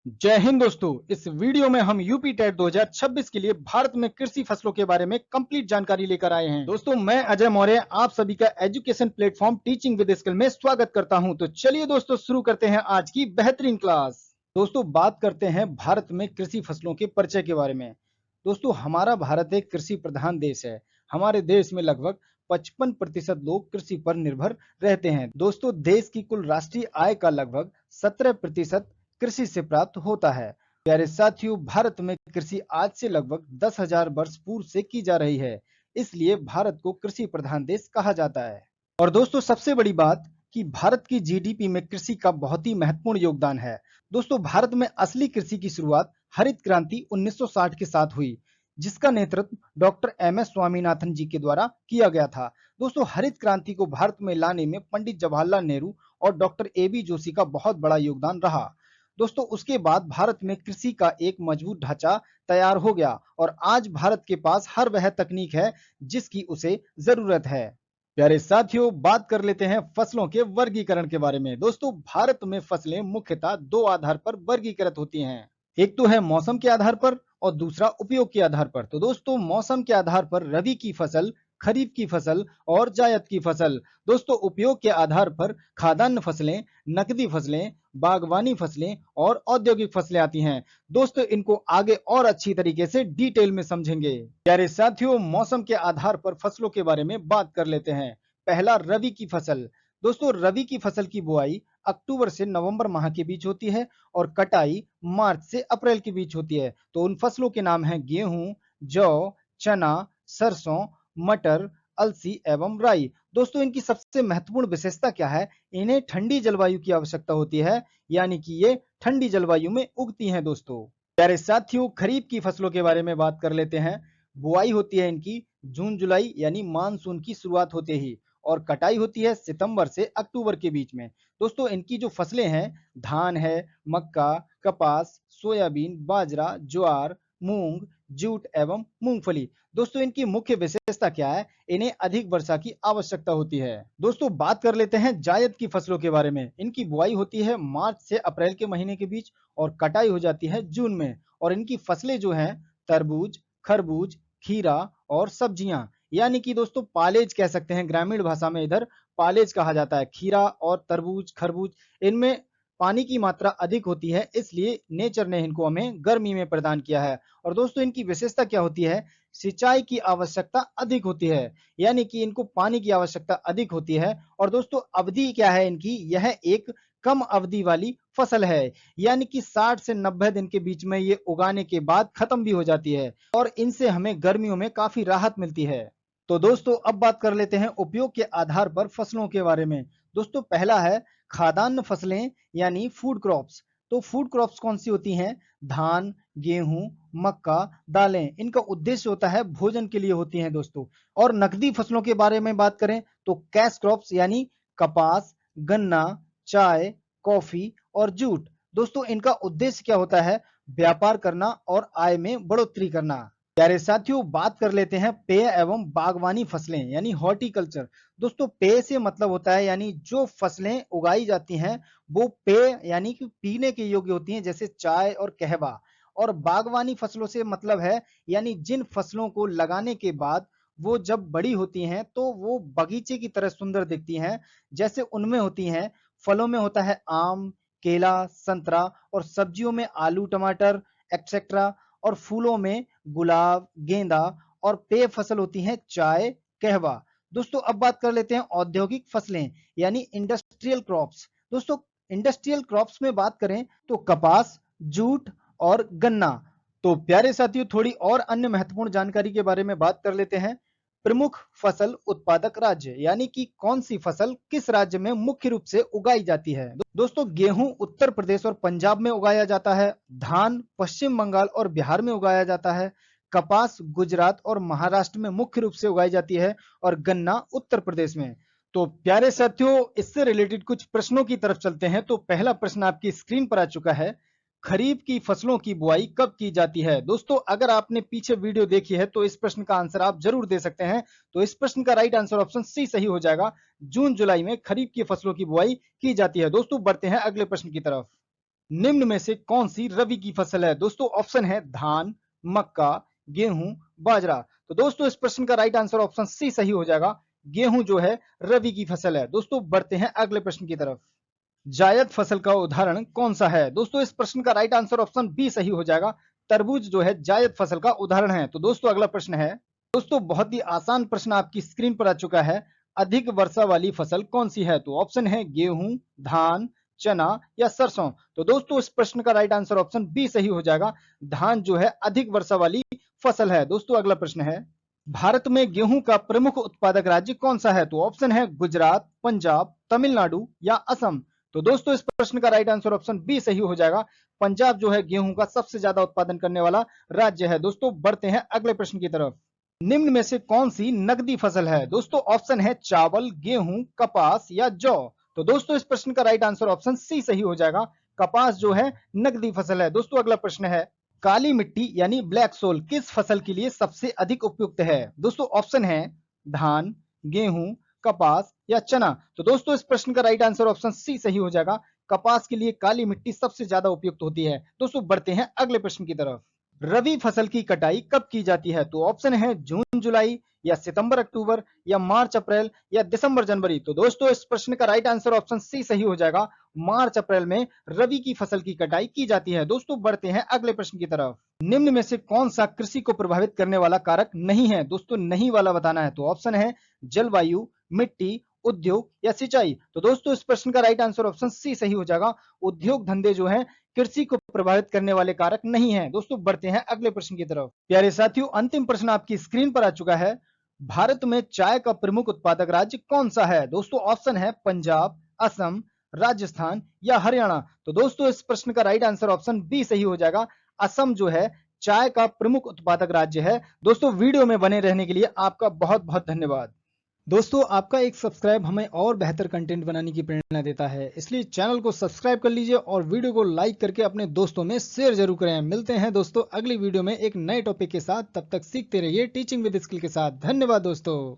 जय हिंद दोस्तों। इस वीडियो में हम यूपी टेट 2026 के लिए भारत में कृषि फसलों के बारे में कंप्लीट जानकारी लेकर आए हैं। दोस्तों मैं अजय मौर्य आप सभी का education platform teaching with skill में स्वागत करता हूं। तो चलिए दोस्तों शुरू करते हैं आज की बेहतरीन क्लास। दोस्तों बात करते हैं भारत में कृषि फसलों के परिचय के बारे में। दोस्तों हमारा भारत एक कृषि प्रधान देश है। हमारे देश में लगभग 55% लोग कृषि पर निर्भर रहते हैं। दोस्तों देश की कुल राष्ट्रीय आय का लगभग 17% कृषि से प्राप्त होता है। प्यारे साथियों, भारत में कृषि आज से लगभग 10,000 वर्ष पूर्व से की जा रही है, इसलिए भारत को कृषि प्रधान देश कहा जाता है। और दोस्तों सबसे बड़ी बात कि भारत की जीडीपी में कृषि का बहुत ही महत्वपूर्ण योगदान है। दोस्तों भारत में असली कृषि की शुरुआत हरित क्रांति 1960 के साथ हुई, जिसका नेतृत्व डॉक्टर एम एस स्वामीनाथन जी के द्वारा किया गया था। दोस्तों हरित क्रांति को भारत में लाने में पंडित जवाहरलाल नेहरू और डॉक्टर ए बी जोशी का बहुत बड़ा योगदान रहा। दोस्तों उसके बाद भारत में कृषि का एक मजबूत ढांचा तैयार हो गया और आज भारत के पास हर वह तकनीक है जिसकी उसे जरूरत है। प्यारे साथियों बात कर लेते हैं फसलों के वर्गीकरण के बारे में। दोस्तों भारत में फसलें मुख्यतः दो आधार पर वर्गीकृत होती हैं। एक तो है मौसम के आधार पर और दूसरा उपयोग के आधार पर। तो दोस्तों मौसम के आधार पर रबी की फसल, खरीफ की फसल और जायद की फसल। दोस्तों उपयोग के आधार पर खाद्यान्न फसलें, नकदी फसलें, बागवानी फसलें और औद्योगिक फसलें आती हैं। दोस्तों इनको आगे और अच्छी तरीके से डिटेल में समझेंगे। प्यारे साथियों मौसम के आधार पर फसलों के बारे में बात कर लेते हैं। पहला रबी की फसल। दोस्तों रबी की फसल की बुआई अक्टूबर से नवंबर माह के बीच होती है और कटाई मार्च से अप्रैल के बीच होती है। तो उन फसलों के नाम हैं गेहूं, जौ, चना, सरसों, मटर, अलसी एवं राई। दोस्तों इनकी सबसे महत्वपूर्ण विशेषता क्या है? इन्हें ठंडी जलवायु की आवश्यकता होती है, यानी कि ये ठंडी जलवायु में उगती हैं। दोस्तों प्यारे साथियों खरीफ की फसलों के बारे में बात कर लेते हैं। बुआई होती है इनकी जून जुलाई यानी मानसून की शुरुआत होते ही और कटाई होती है सितंबर से अक्टूबर के बीच में। दोस्तों इनकी जो फसलें हैं धान है, मक्का, कपास, सोयाबीन, बाजरा, ज्वार, मूंग, जूट एवं मूंगफली। दोस्तों इनकी मुख्य विशेषता क्या है? इन्हें अधिक वर्षा की आवश्यकता होती है। दोस्तों बात कर लेते हैं जायद की फसलों के बारे में। इनकी बुआई होती है मार्च से अप्रैल के महीने के बीच और कटाई हो जाती है जून में। और इनकी फसलें जो हैं तरबूज, खरबूज, खीरा और सब्जियां, यानी कि दोस्तों पालेज कह सकते हैं, ग्रामीण भाषा में इधर पालेज कहा जाता है। खीरा और तरबूज, खरबूज इनमें पानी की मात्रा अधिक होती है, इसलिए नेचर ने इनको हमें गर्मी में प्रदान किया है। और दोस्तों इनकी विशेषता क्या होती है? सिंचाई की आवश्यकता अधिक होती है, यानी कि इनको पानी की आवश्यकता अधिक होती है। और दोस्तों अवधि क्या है इनकी? यह एक कम अवधि वाली फसल है, यानी कि 60 से 90 दिन के बीच में ये उगाने के बाद खत्म भी हो जाती है और इनसे हमें गर्मियों में काफी राहत मिलती है। तो दोस्तों अब बात कर लेते हैं उपयोग के आधार पर फसलों के बारे में। दोस्तों पहला है खाद्यान्न फसलें यानी फूड क्रॉप्स। तो फूड क्रॉप्स कौन सी होती हैं? धान, गेहूं, मक्का, दालें। इनका उद्देश्य होता है भोजन के लिए होती हैं दोस्तों। और नकदी फसलों के बारे में बात करें तो कैश क्रॉप्स यानी कपास, गन्ना, चाय, कॉफी और जूट। दोस्तों इनका उद्देश्य क्या होता है? व्यापार करना और आय में बढ़ोतरी करना। प्यारे साथियों बात कर लेते हैं पेय एवं बागवानी फसलें यानी हॉर्टिकल्चर। दोस्तों पेय से मतलब होता है यानी जो फसलें उगाई जाती हैं वो पेय यानी कि पीने के योग्य होती हैं, जैसे चाय और कहवा। और बागवानी फसलों से मतलब है यानी जिन फसलों को लगाने के बाद वो जब बड़ी होती हैं तो वो बगीचे की तरह सुंदर दिखती हैं। जैसे उनमें होती हैं, फलों में होता है आम, केला, संतरा और सब्जियों में आलू, टमाटर एक्सेट्रा। और फूलों में गुलाब, गेंदा और पेय फसल होती हैं चाय, कहवा। दोस्तों अब बात कर लेते हैं औद्योगिक फसलें यानी इंडस्ट्रियल क्रॉप्स। दोस्तों इंडस्ट्रियल क्रॉप्स में बात करें तो कपास, जूट और गन्ना। तो प्यारे साथियों थोड़ी और अन्य महत्वपूर्ण जानकारी के बारे में बात कर लेते हैं। प्रमुख फसल उत्पादक राज्य यानी कि कौन सी फसल किस राज्य में मुख्य रूप से उगाई जाती है। दोस्तों गेहूं उत्तर प्रदेश और पंजाब में उगाया जाता है। धान पश्चिम बंगाल और बिहार में उगाया जाता है। कपास गुजरात और महाराष्ट्र में मुख्य रूप से उगाई जाती है और गन्ना उत्तर प्रदेश में। तो प्यारे साथियों इससे रिलेटेड कुछ प्रश्नों की तरफ चलते हैं। तो पहला प्रश्न आपकी स्क्रीन पर आ चुका है। खरीफ की फसलों की बुआई कब की जाती है? दोस्तों अगर आपने पीछे वीडियो देखी है तो इस प्रश्न का आंसर आप जरूर दे सकते हैं। तो इस प्रश्न का राइट आंसर ऑप्शन सी सही हो जाएगा। जून जुलाई में खरीफ की फसलों की बुआई की जाती है। दोस्तों बढ़ते हैं अगले प्रश्न की तरफ। निम्न में से कौन सी रबी की फसल है? दोस्तों ऑप्शन है धान, मक्का, गेहूं, बाजरा। तो दोस्तों इस प्रश्न का राइट आंसर ऑप्शन सी सही हो जाएगा। गेहूं जो है रबी की फसल है। दोस्तों बढ़ते हैं अगले प्रश्न की तरफ। जायद फसल का उदाहरण कौन सा है? दोस्तों इस प्रश्न का राइट आंसर ऑप्शन बी सही हो जाएगा। तरबूज जो है जायद फसल का उदाहरण है। तो दोस्तों अगला प्रश्न है, दोस्तों बहुत ही आसान प्रश्न आपकी स्क्रीन पर आ चुका है। अधिक वर्षा वाली फसल कौन सी है? तो ऑप्शन है गेहूं, धान, चना या सरसों। तो दोस्तों इस प्रश्न का राइट आंसर ऑप्शन बी सही हो जाएगा। धान जो है अधिक वर्षा वाली फसल है। दोस्तों अगला प्रश्न है, भारत में गेहूं का प्रमुख उत्पादक राज्य कौन सा है? तो ऑप्शन है गुजरात, पंजाब, तमिलनाडु या असम। तो दोस्तों इस प्रश्न का राइट आंसर ऑप्शन बी सही हो जाएगा। पंजाब जो है गेहूं का सबसे ज्यादा उत्पादन करने वाला राज्य है। दोस्तों बढ़ते हैं अगले प्रश्न की तरफ। निम्न में से कौन सी नकदी फसल है? दोस्तों ऑप्शन है चावल, गेहूं, कपास या जौ। तो दोस्तों इस प्रश्न का राइट आंसर ऑप्शन सी सही हो जाएगा। कपास जो है नकदी फसल है। दोस्तों अगला प्रश्न है, काली मिट्टी यानी ब्लैक सोल किस फसल के लिए सबसे अधिक उपयुक्त है? दोस्तों ऑप्शन है धान, गेहूं, कपास या चना। तो दोस्तों इस प्रश्न का राइट आंसर ऑप्शन सी सही हो जाएगा। कपास के लिए काली मिट्टी सबसे ज्यादा उपयुक्त होती है। दोस्तों बढ़ते हैं अगले प्रश्न की तरफ। रबी फसल की कटाई कब की जाती है? तो ऑप्शन है जून जुलाई या सितंबर अक्टूबर या मार्च अप्रैल या दिसंबर जनवरी। तो दोस्तों इस प्रश्न का राइट आंसर ऑप्शन सी सही हो जाएगा। मार्च अप्रैल में रबी की फसल की कटाई की जाती है। दोस्तों बढ़ते हैं अगले प्रश्न की तरफ। निम्न में से कौन सा कृषि को प्रभावित करने वाला कारक नहीं है? दोस्तों नहीं वाला बताना है। तो ऑप्शन है जलवायु, मिट्टी, उद्योग या सिंचाई। तो दोस्तों इस प्रश्न का राइट आंसर ऑप्शन सी सही हो जाएगा। उद्योग धंधे जो है कृषि को प्रभावित करने वाले कारक नहीं है। दोस्तों बढ़ते हैं अगले प्रश्न की तरफ। प्यारे साथियों अंतिम प्रश्न आपकी स्क्रीन पर आ चुका है। भारत में चाय का प्रमुख उत्पादक राज्य कौन सा है? दोस्तों ऑप्शन है पंजाब, असम, राजस्थान या हरियाणा। तो दोस्तों इस प्रश्न का राइट आंसर ऑप्शन बी सही हो जाएगा। असम जो है चाय का प्रमुख उत्पादक राज्य है। दोस्तों वीडियो में बने रहने के लिए आपका बहुत बहुत धन्यवाद। दोस्तों आपका एक सब्सक्राइब हमें और बेहतर कंटेंट बनाने की प्रेरणा देता है, इसलिए चैनल को सब्सक्राइब कर लीजिए और वीडियो को लाइक करके अपने दोस्तों में शेयर जरूर करें। मिलते हैं दोस्तों अगली वीडियो में एक नए टॉपिक के साथ। तब तक सीखते रहिए टीचिंग विद स्किल के साथ। धन्यवाद दोस्तों।